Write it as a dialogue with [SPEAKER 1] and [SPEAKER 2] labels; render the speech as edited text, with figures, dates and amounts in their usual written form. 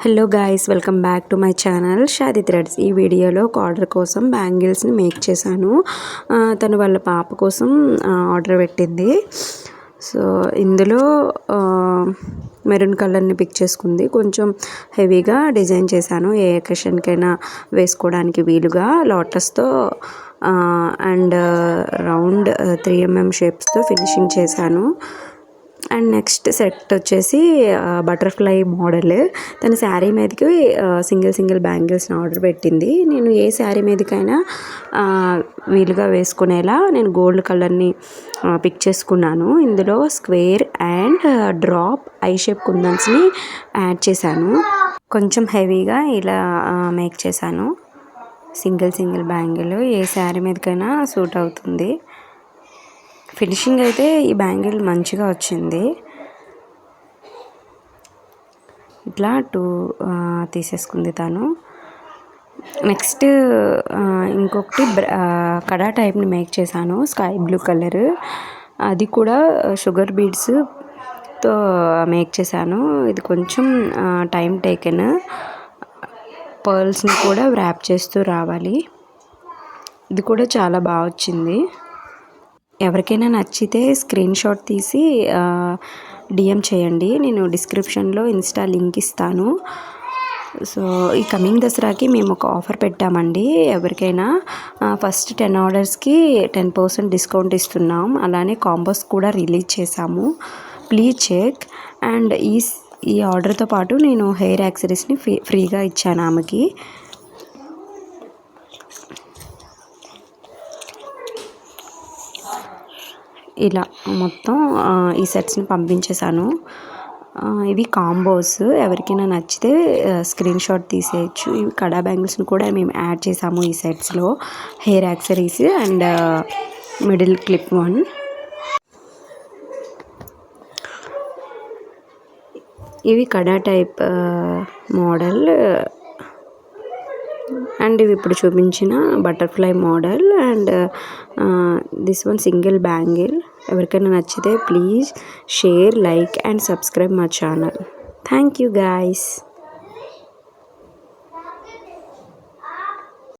[SPEAKER 1] Hello guys, welcome back to my channel Shadi threads. ఈ వీడియోలో ఒక ఆర్డర్ కోసం బ్యాంగిల్స్ని మేక్ చేశాను. తను వాళ్ళ పాప కోసం ఆర్డర్ పెట్టింది. సో ఇందులో మెరూన్ కలర్ని పిక్ చేసుకుంది. కొంచెం హెవీగా డిజైన్ చేశాను, ఏ అకేషన్కైనా వేసుకోవడానికి వీలుగా. లోటస్తో అండ్ రౌండ్ 3mm షేప్స్తో ఫినిషింగ్ చేశాను. అండ్ నెక్స్ట్ సెట్ వచ్చేసి బటర్ఫ్లై మోడల్. తన శారీ మీదకి సింగిల్ బ్యాంగిల్స్ని ఆర్డర్ పెట్టింది. నేను ఏ శారీ మీదకైనా వీలుగా వేసుకునేలా నేను గోల్డ్ కలర్ని పిక్ చేసుకున్నాను. ఇందులో square and drop I shape కుందన్స్ని యాడ్ చేశాను. కొంచెం హెవీగా ఇలా మేక్ చేశాను. సింగిల్ బ్యాంగిల్ ఏ శారీ మీదకైనా సూట్ అవుతుంది. ఫినిషింగ్ అయితే ఈ బ్యాంగిల్ మంచిగా వచ్చింది. ఇట్లా 2 తీసేసుకుంది తను. నెక్స్ట్ ఇంకొకటి కడా టైప్ని మేక్ చేశాను, స్కై బ్లూ కలర్. అది కూడా షుగర్ బీడ్స్తో మేక్ చేశాను. ఇది కొంచెం టైం టేకెన్. పర్ల్స్ని కూడా వ్రాప్ చేస్తూ రావాలి. ఇది కూడా చాలా బాగా వచ్చింది. ఎవరికైనా నచ్చితే స్క్రీన్ షాట్ తీసి డిఎం చేయండి. నేను డిస్క్రిప్షన్లో ఇన్స్టా లింక్ ఇస్తాను. సో ఈ కమింగ్ దసరాకి మేము ఒక ఆఫర్ పెట్టామండి. ఎవరికైనా ఫస్ట్ 10 ఆర్డర్స్కి 10% డిస్కౌంట్ ఇస్తున్నాం. అలానే కాంబోస్ కూడా రిలీజ్ చేశాము. Please check. అండ్ ఈ ఆర్డర్తో పాటు నేను హెయిర్ యాక్సెసరీస్ని ఫ్రీగా ఇచ్చాను ఆమెకి. ఇలా మొత్తం ఈ సెట్స్ని పంపించేశాను. ఇవి కాంబోస్. ఎవరికైనా నచ్చితే స్క్రీన్ షాట్ తీసేయచ్చు. ఇవి కడా బ్యాంగిల్స్ని కూడా మేము యాడ్ చేసాము ఈ సెట్స్లో. Hair accessories and middle clip one. ఇవి కడా టైప్ మోడల్. అండ్ ఇవి ఇప్పుడు చూపించిన butterfly model. And this one single bangle. ఎవరికైనా నచ్చితే please share, like and subscribe my channel. Thank you guys.